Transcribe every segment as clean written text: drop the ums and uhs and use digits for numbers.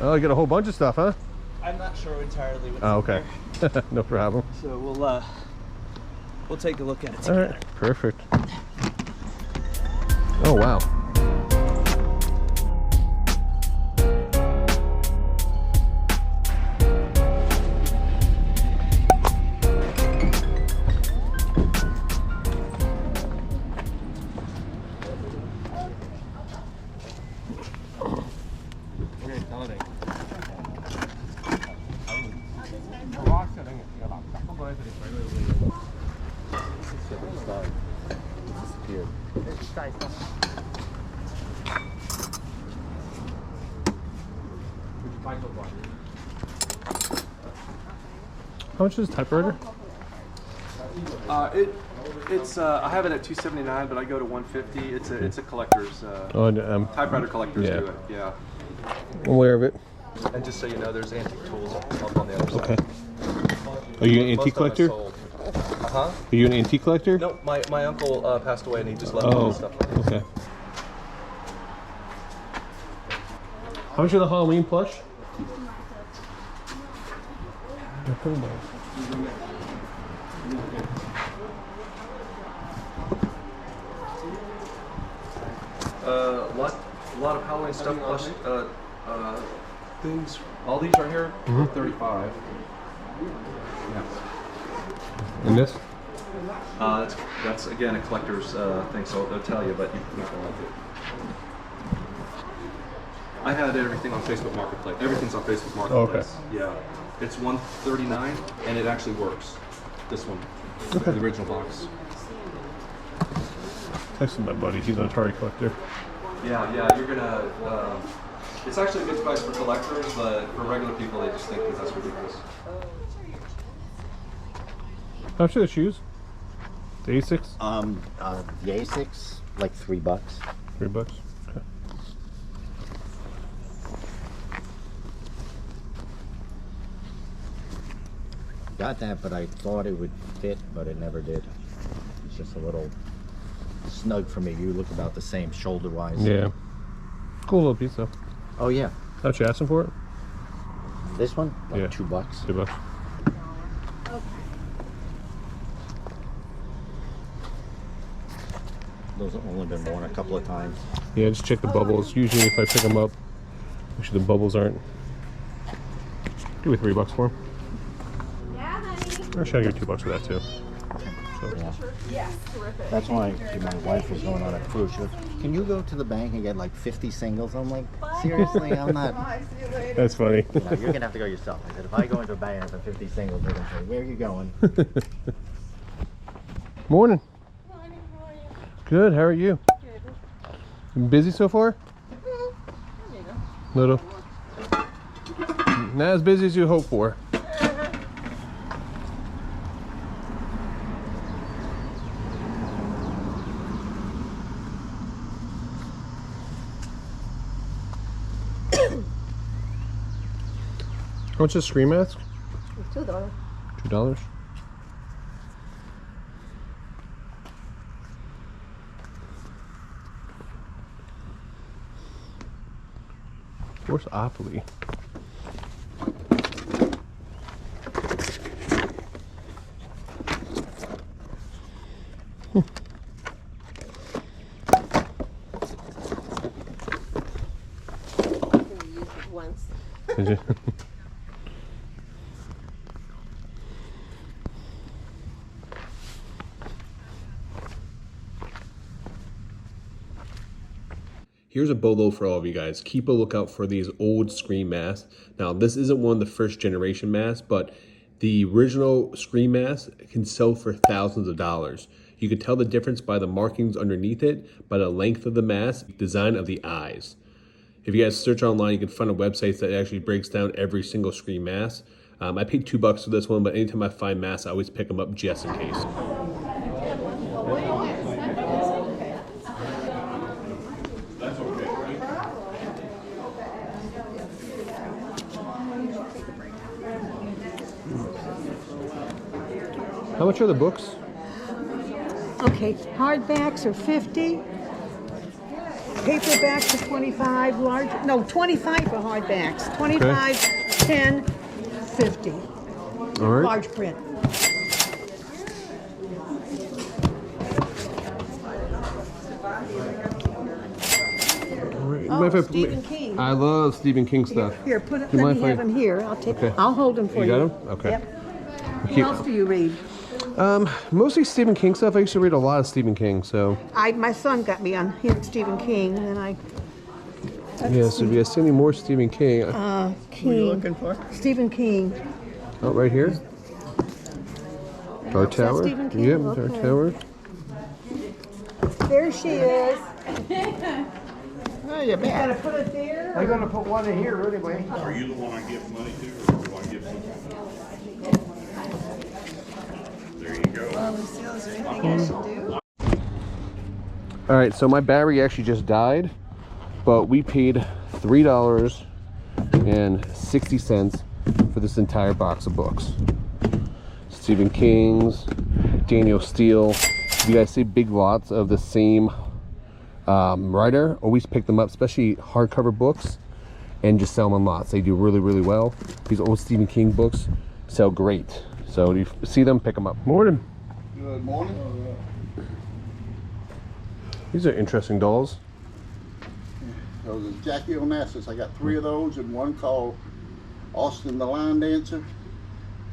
Oh, you got a whole bunch of stuff, huh? I'm not sure entirely what's okay. No problem. So we'll take a look at it together. All right, perfect. Oh wow. How much is Typewriter? It's I have it at $279, but I go to $150. It's a collector's. Typewriter collectors do it. Yeah. I'm aware of it. And just so you know, there's antique tools up on the other side. Okay. Are you an antique collector? Are you an antique collector? No, my uncle passed away, and he just left all this stuff. Okay. How much are the Halloween plush? A lot of Halloween stuff plush things. All these right here, $35. Yeah. And this? That's again a collector's thing, so they'll tell you, but you can like it. I had everything on Facebook Marketplace. Everything's on Facebook Marketplace. Okay. Yeah. It's $139, and it actually works. This one, okay. The original box. Texted my buddy. He's an Atari collector. Yeah, you're gonna. It's actually a good price for collectors, but for regular people, they just think that that's ridiculous. How much are the shoes? The Asics? The Asics, like $3. $3. Okay. Got that, but I thought it would fit, but it never did. It's just a little snug for me. You look about the same shoulder-wise. Yeah. Cool little piece, though. Oh, yeah. How much you asking for it? This one? Like yeah. $2. $2. Those have only been worn a couple of times. Yeah, just check the bubbles. Usually if I pick them up, make sure the bubbles aren't. Give me $3 for them. Yeah, honey. Or should I give you $2 for that too? So. Yeah. Yes, terrific. That's why my wife was going on a cruise. She goes, can you go to the bank and get like 50 singles? I'm like, seriously, I'm not. Bye, see you later. That's funny. You know, you're going to have to go yourself. I said, if I go into a bank and have 50 singles, they're going to say, where are you going? Morning. Morning, how are you? Good, how are you? Good. You busy so far? Little. Not as busy as you hope for. How much is a screen mask? $2. $2. Where's Opoly? Used it once. Did you? Here's a bolo for all of you guys. Keep a lookout for these old screen masks. Now, this isn't one of the first generation masks, but the original screen mask can sell for thousands of dollars. You can tell the difference by the markings underneath it, by the length of the mask, design of the eyes. If you guys search online, you can find a website that actually breaks down every single screen mask. I paid $2 for this one, but anytime I find masks, I always pick them up just in case. How much are the books? Okay, hardbacks are $50. Paperbacks are 25, large, no, 25 for hardbacks. 25, 10, 50. All right. Large print. Oh, Stephen King. I love Stephen King stuff. Here, put it. Do you Let mind me if have them here. I'll take. Okay. I'll hold them for you. You got them? Okay. Yep. What else do you read? Mostly Stephen King stuff. I used to read a lot of Stephen King, so. My son got me on here, Stephen King, and I. Yeah, so if you guys see any more Stephen King. King. What are you looking for? Stephen King. Oh, right here. Dark Is that Tower. Stephen King? Yep, Okay. Dark Tower. There she is. Oh, you bet. Gotta put it there. I'm gonna put one in here anyway. Are you the one I give money to, or do I give some? There you go. Well, Lucille, is there anything I should do? All right, so my battery actually just died, but we paid $3.60 for this entire box of books. Stephen King's, Daniel Steele. If you guys see big lots of the same writer, always pick them up, especially hardcover books, and just sell them in lots. They do really, really well. These old Stephen King books sell great. So if you see them, pick them up. Morning. Good morning. These are interesting dolls. Those are Jackie Onassis. I got 3 of those and one called Austin the Line Dancer.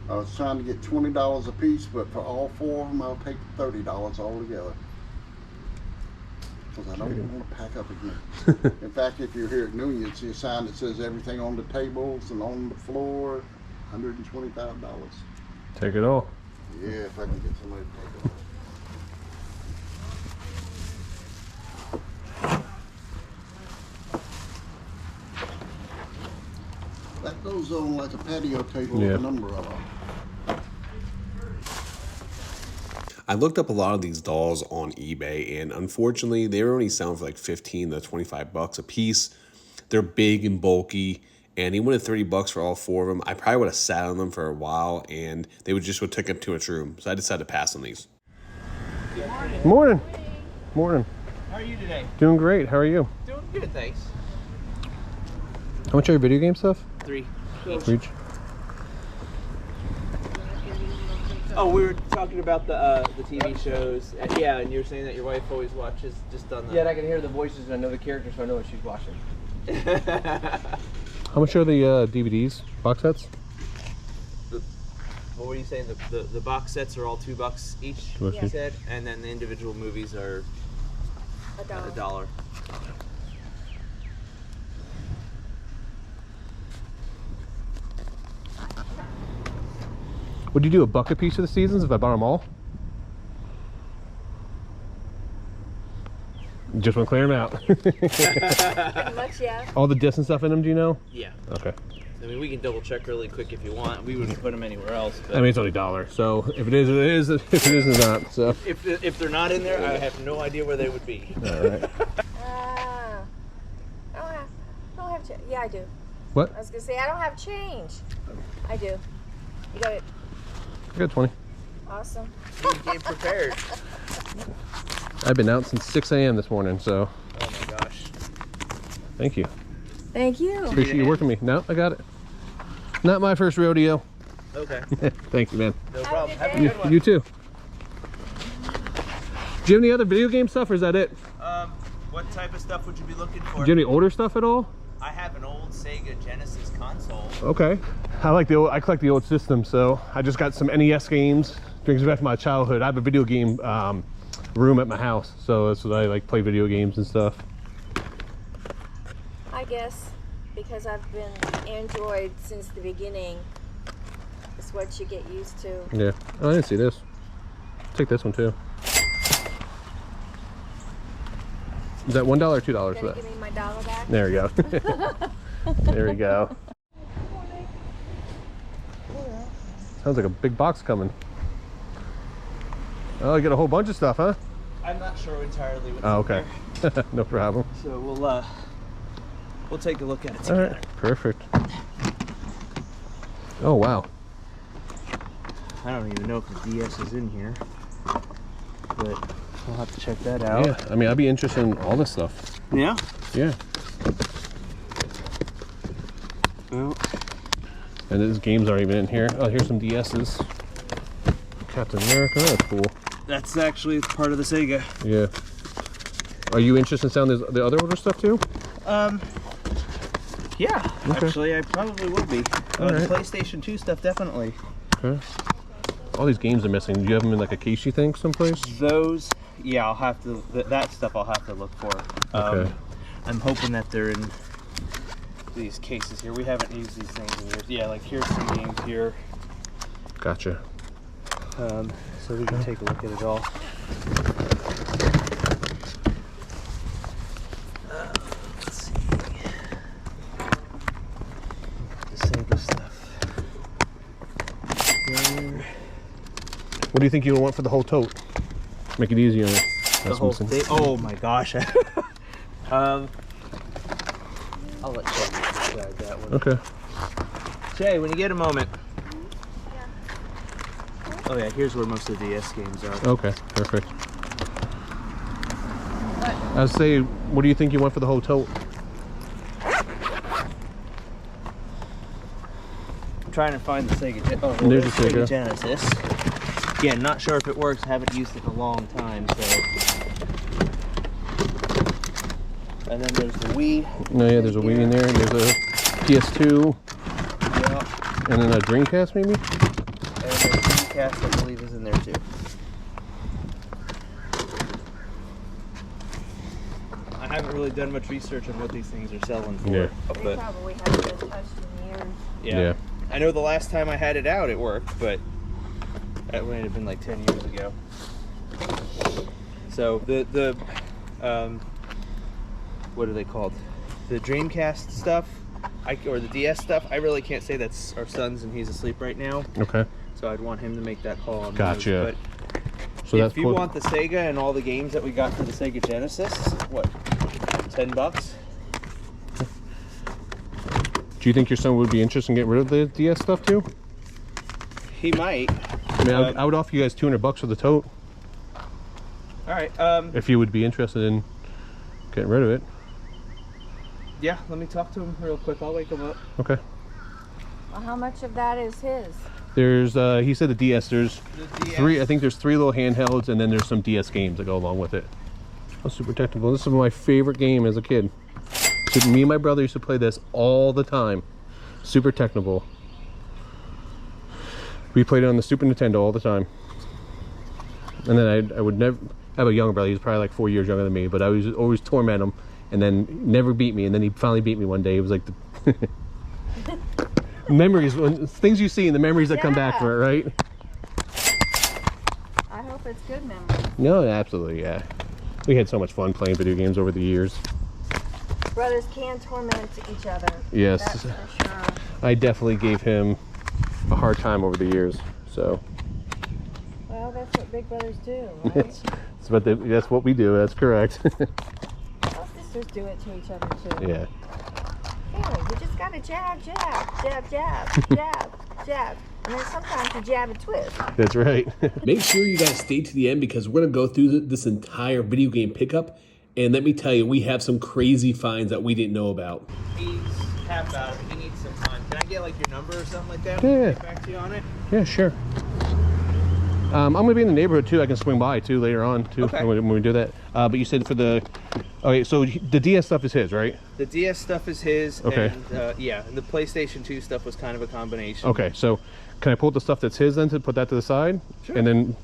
I was trying to get $20 a piece, but for all 4 of them, I'll take $30 altogether. Because I don't want to pack up again. In fact, if you're here at noon, you'd see a sign that says everything on the tables and on the floor, $125. Take it all. Yeah, if I can get somebody to take it. That goes on like a patio table with a number of them. I looked up a lot of these dolls on eBay, and unfortunately, they were only selling for like 15 to 25 bucks a piece. They're big and bulky, and he wanted 30 bucks for all 4 of them. I probably would have sat on them for a while, and they would take up too much room. So I decided to pass on these. Morning. Morning. How are you today? Doing great. How are you? Doing good, thanks. How much are your video game stuff? 3. Each. Oh, we were talking about the TV shows. Yeah, and you were saying that your wife always watches just on the... Yeah, and I can hear the voices and I know the characters, so I know what she's watching. How much are the DVDs, box sets? What were you saying? The box sets are all $2 each, $2 you said? And then the individual movies are $1. Would you do a buck a piece for the seasons if I bought them all? Just want to clear them out. Pretty much, yeah. All the disc and stuff in them, do you know? Yeah. Okay. I mean, we can double check really quick if you want. We wouldn't put them anywhere else. But I mean, it's only $1, so if it is, it is. If it is, it's not. So. if they're not in there, I have no idea where they would be. All right. I don't have change. Yeah, I do. What? I was gonna say I don't have change. I do. You got it. I got 20. Awesome. You came prepared. I've been out since 6 a.m. this morning, so. Oh my gosh. Thank you. Thank you. Appreciate you working with me. No, I got it. Not my first rodeo. Okay. Thank you, man. No problem. Have a You, good one. you too. Do you have any other video game stuff, or is that it? What type of stuff would you be looking for? Do you have any older stuff at all? I have an old Sega Genesis console. Okay. I collect the old system, so I just got some NES games. Brings me back to my childhood. I have a video game room at my house, so that's what I like, play video games and stuff. I guess because I've been Android since the beginning. It's what you get used to. Yeah. Oh, I didn't see this. Take this one too. Is that $1 or $2 for Gonna that? give me my dollar back? There we go. There we go. Sounds like a big box coming. Oh, you got a whole bunch of stuff, huh? I'm not sure entirely what's Oh, in okay. there. No problem. So we'll take a look at it All together. right, perfect. Oh, wow. I don't even know if the DS is in here, but we'll have to check that out. Yeah, I mean, I'd be interested in all this stuff. Yeah. Yeah. Well, and this game's already been in here. Oh, here's some DS's. Captain America, that's cool. that's actually part of the Sega. Yeah. Are you interested in selling the other older stuff too? Yeah. Okay. Actually, I probably would be. All right. The PlayStation 2 stuff, definitely. Okay. All these games are missing. Do you have them in like a case, you think, someplace? Those, yeah, I'll have to. That stuff I'll have to look for. Okay. I'm hoping that they're in these cases here. We haven't used these things in years. Yeah, like here's some games here. Gotcha. So we can take a look at it all. Let's see. The Sega stuff. There. What do you think you would want for the whole tote? Make it easy on it. The whole thing. Oh my gosh. I'll let Jay decide that one. Okay. Jay, when you get a moment. Oh yeah, here's where most of the DS games are. Okay, perfect. I would say, what do you think you want for the whole tote? I'm trying to find the Sega. There's the Sega. Genesis. Yeah, not sure if it works. Haven't used it in a long time, so. And then there's the Wii. No, yeah, there's a Wii in there. There's a PS2. Yeah. And then a Dreamcast, maybe? And the Dreamcast, I believe, is in there too. I haven't really done much research on what these things are selling for. Yeah. They But probably haven't been touched in years. yeah. I know the last time I had it out, it worked, but that might have been like 10 years ago. So the what are they called? The Dreamcast stuff, or the DS stuff. I really can't say that's our son's, and he's asleep right now. Okay. So I'd want him to make that call on those. Gotcha. But So that's if you cool. want the Sega and all the games that we got for the Sega Genesis, what, $10? Do you think your son would be interested in getting rid of the DS stuff too? He might. I mean, I would offer you guys $200 for the tote All right. if you would be interested in getting rid of it. Yeah. Let me talk to him real quick. I'll wake him up. Okay. Well, how much of that is his? There's, he said the DS. There's The DS. three. I think there's 3 little handhelds, and then there's some DS games that go along with it. Oh, super technical. This is my favorite game as a kid. So me and my brother used to play this all the time. Super technical. We played it on the Super Nintendo all the time. And then I would never I have a younger brother. He's probably like 4 years younger than me, but I was always torment him, and then never beat me. And then he finally beat me one day. It was like the memories, things you see, and the memories that come back from it, right? I hope it's good memories. No, absolutely, yeah. We had so much fun playing video games over the years. Brothers can torment each other. Yes. That's for sure. I definitely gave him a hard time over the years. So Well, that's what big brothers do, right? that's what we do. That's correct. All sisters do it to each other too. Yeah. Hey, you just gotta jab, jab, jab, jab, jab, jab. And then sometimes you jab and twist. That's right. Make sure you guys stay to the end because we're going to go through this entire video game pickup. And let me tell you, we have some crazy finds that we didn't know about. He's half out of it. He needs some time. Can I get like your number or something like that? Yeah. Get back to you on it. Yeah, sure. I'm going to be in the neighborhood too. I can swing by too later on too Okay. when we do that. But you said for the... Okay, so the DS stuff is his, right? The DS stuff is his. Okay. And, yeah, and the PlayStation 2 stuff was kind of a combination. Okay, so can I pull the stuff that's his then to put that to the side? Sure. And then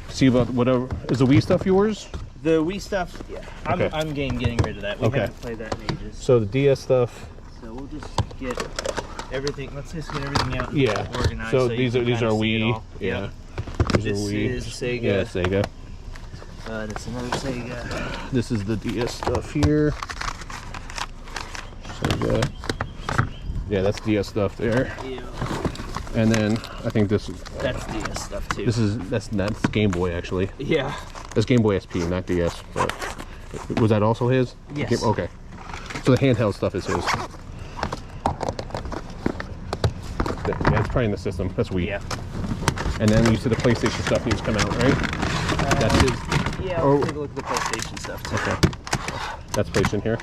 see about whatever... Is the Wii stuff yours? The Wii stuff, yeah. Okay. I'm game getting rid of that. We Okay. haven't played that in ages. So the DS stuff... So we'll just get everything. Let's just get everything out. And Yeah. Organized. So you these can are kinda see it Wii. all. Yeah. Yep. These This are Wii. is Sega. Yeah, Sega. That's another Sega. This is the DS stuff here. Sega. Yeah, that's DS stuff there. Yeah. And then I think this That's DS stuff too. that's Game Boy actually. Yeah. That's Game Boy SP, not DS. But was that also his? Yes. Okay. So the handheld stuff is his. Yeah, it's probably in the system. That's Wii. Yeah. And then you said the PlayStation stuff needs to come out, right? That's his. Yeah. Oh. We'll take a look at the PlayStation stuff too. Okay. That's placed in here.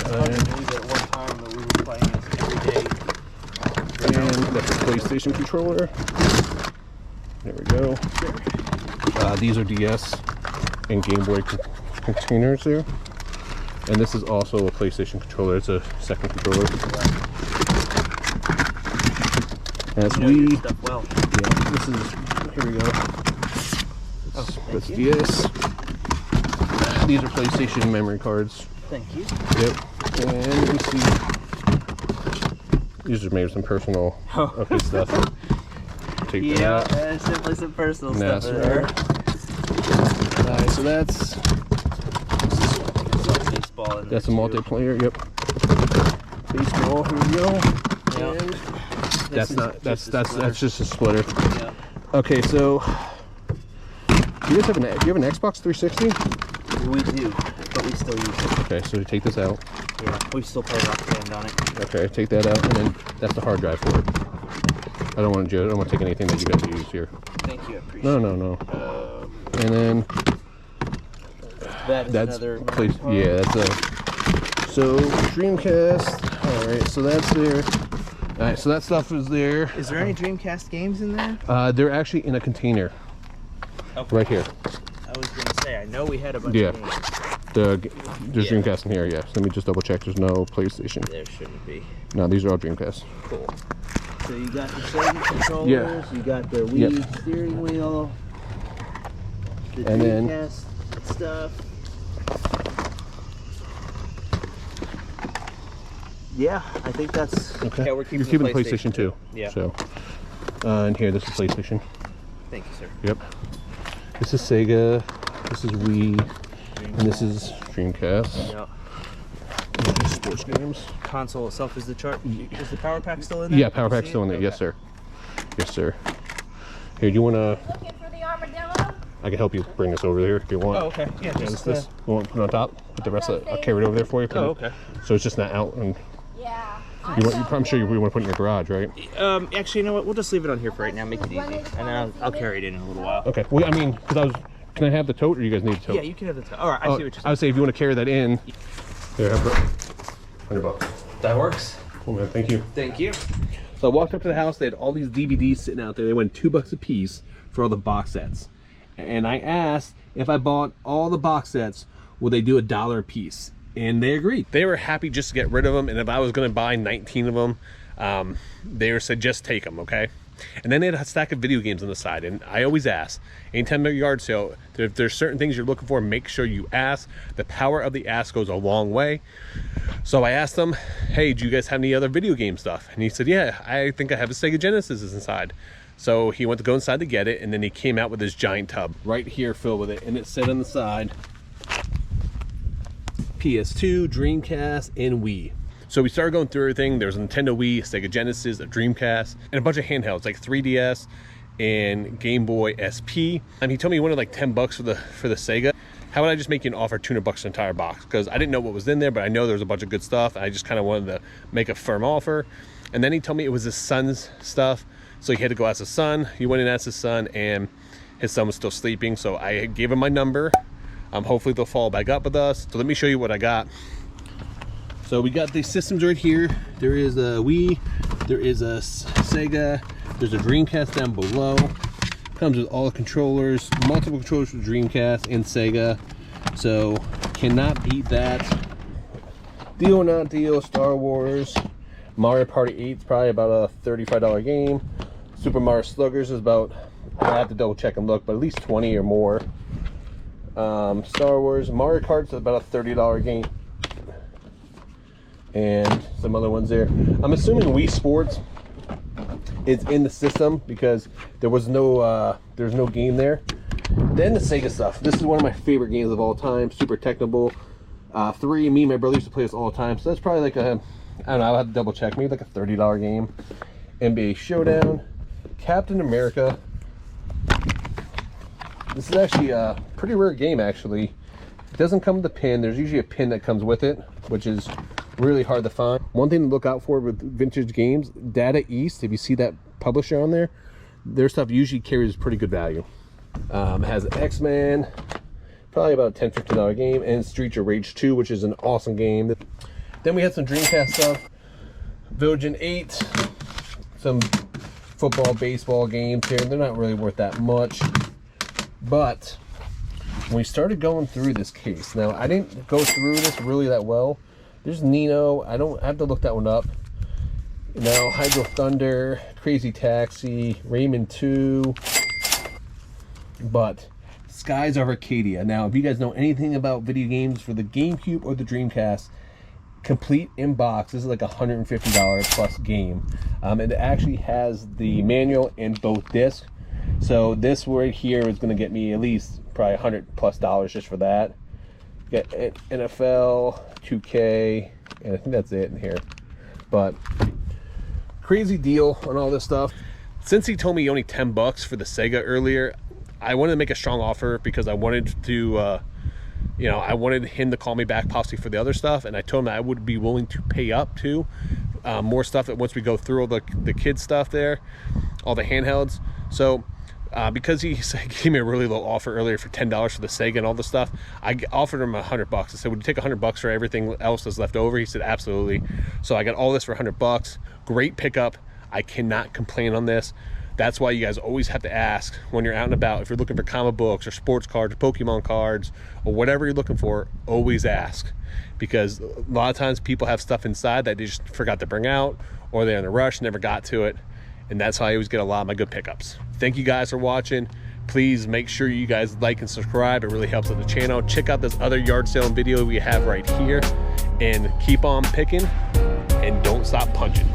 At one time that we were playing this every day. And that's the PlayStation controller. There we go. These are DS and Game Boy containers there. And this is also a PlayStation controller. It's a second controller. That's Wii. Stuff well. Yeah, this is, here we go. That's DS. These are PlayStation memory cards. Thank you. Yep. And let me see. These are maybe some personal okay stuff. Take that out. There's definitely some personal That's stuff in there. Alright, so that's Baseball in a there, multiplayer. Yep. Baseball. Here we go. Yep. And that's just a splitter. Yeah. Okay, so do you have an Xbox 360? We do, but we still use it. Okay, so take this out. Yeah, we still play Rock Band on it. Okay, take that out, and then that's the hard drive for it. I don't want to take anything that you guys use here. Thank you, I appreciate it. No. And then that's another place. Yeah, that's a. So Dreamcast. All right, so that's there. All right, so that stuff is there. Is there any Dreamcast games in there? They're actually in a container. Okay. Right here. I was gonna say, I know we had a bunch Yeah. of games. There's Dreamcast in here. Yes. Let me just double check. There's no PlayStation. There shouldn't be. No, these are all Dreamcast. Cool. So you got the Sega controllers, Yeah. you got the Wii steering wheel, the And then- Dreamcast stuff. Yeah, I think that's Okay. Yeah, we're keeping, You're keeping the PlayStation 2. Yeah. So, and here, this is PlayStation. Thank you, sir. Yep. This is Sega. This is Wii. And this is Dreamcast. Yeah. These are sports games. Console itself is the chart. Is the power pack still in there? Yeah, power pack's still in there. Yes, sir. Yes, sir. Here, do you want to? Looking for the armadillo? I can help you bring this over here if you want. Oh, okay. Yeah, Yeah, just this. You want to put it on top? Put the rest of it. I'll carry it over there for you. Oh, okay. So it's just not out. And Yeah. I'm sure you want to put it in your garage, right? Actually, you know what? We'll just leave it on here for right now. Make it easy, and then I'll carry it in a little while. Okay. Well, I mean, because can I have the tote, or you guys need the tote? Yeah, you can have the tote. All right, I see what you're saying. I would say if you want to carry that in, there, have $100. That works. Cool, man. Thank you. Thank you. So I walked up to the house. They had all these DVDs sitting out there. They went $2 a piece for all the box sets. And I asked if I bought all the box sets, would they do $1 a piece? And they agreed. They were happy just to get rid of them. And if I was going to buy 19 of them, they said just take them, okay? And then they had a stack of video games on the side. And I always ask, anytime at a yard sale, if there's certain things you're looking for, make sure you ask. The power of the ask goes a long way. So I asked them, hey, do you guys have any other video game stuff? And he said, yeah, I think I have a Sega Genesis inside. So he went to go inside to get it, and then he came out with this giant tub right here filled with it. And it said on the side, PS2, Dreamcast, and Wii. So we started going through everything. There was a Nintendo Wii, Sega Genesis, a Dreamcast, and a bunch of handhelds like 3DS and Game Boy SP. And he told me he wanted like $10 for the Sega. How would I just make you an offer $200 for the entire box? Because I didn't know what was in there, but I know there was a bunch of good stuff. I just kind of wanted to make a firm offer. And then he told me it was his son's stuff, so he had to go ask his son. He went and asked his son, and his son was still sleeping. So I gave him my number. Hopefully they'll follow back up with us. So let me show you what I got. So we got these systems right here. There is a Wii, there is a Sega, there's a Dreamcast down below. Comes with all the controllers, multiple controllers for Dreamcast and Sega. So cannot beat that. Deal or not deal, Star Wars. Mario Party 8 is probably about a $35 game. Super Mario Sluggers is about, I have to double check and look, but at least 20 or more. Star Wars, Mario Kart is about a $30 game. And some other ones there. I'm assuming Wii Sports is in the system because there was no there's no game there. Then the Sega stuff. This is one of my favorite games of all time. Super Technical 3. Me and my brother used to play this all the time. So that's probably like a, I don't know, I'll have to double check. Maybe like a $30 game. NBA Showdown, Captain America. This is actually a pretty rare game actually. It doesn't come with a pin. There's usually a pin that comes with it, which is really hard to find. One thing to look out for with vintage games, Data East, if you see that publisher on there, their stuff usually carries pretty good value. It has X-Men, probably about a $10, $15 game, and Streets of Rage 2, which is an awesome game. Then we had some Dreamcast stuff, Villagen 8, some football, baseball games here. They're not really worth that much, but when we started going through this case, now I didn't go through this really that well. There's Nino. I have to look that one up. Now Hydro Thunder, Crazy Taxi, Rayman 2, but Skies of Arcadia. Now, if you guys know anything about video games for the GameCube or the Dreamcast, complete in box. This is like a $150 plus game. It actually has the manual and both discs. So this right here is going to get me at least probably $100+ just for that. Got NFL, 2K, and I think that's it in here. But crazy deal on all this stuff. Since he told me only $10 for the Sega earlier, I wanted to make a strong offer because I wanted to, you know, I wanted him to call me back possibly for the other stuff, and I told him that I would be willing to pay up to more stuff that once we go through all the kids stuff there, all the handhelds. So because he gave me a really low offer earlier for $10 for the Sega and all the stuff, I offered him $100. I said, would you take $100 for everything else that's left over? He said, absolutely. So I got all this for $100. Great pickup. I cannot complain on this. That's why you guys always have to ask when you're out and about. If you're looking for comic books or sports cards or Pokemon cards or whatever you're looking for, always ask. Because a lot of times people have stuff inside that they just forgot to bring out, or they're in a rush, never got to it. And that's how I always get a lot of my good pickups. Thank you guys for watching. Please make sure you guys like and subscribe. It really helps out the channel. Check out this other yard sale video we have right here. And keep on picking and don't stop punching.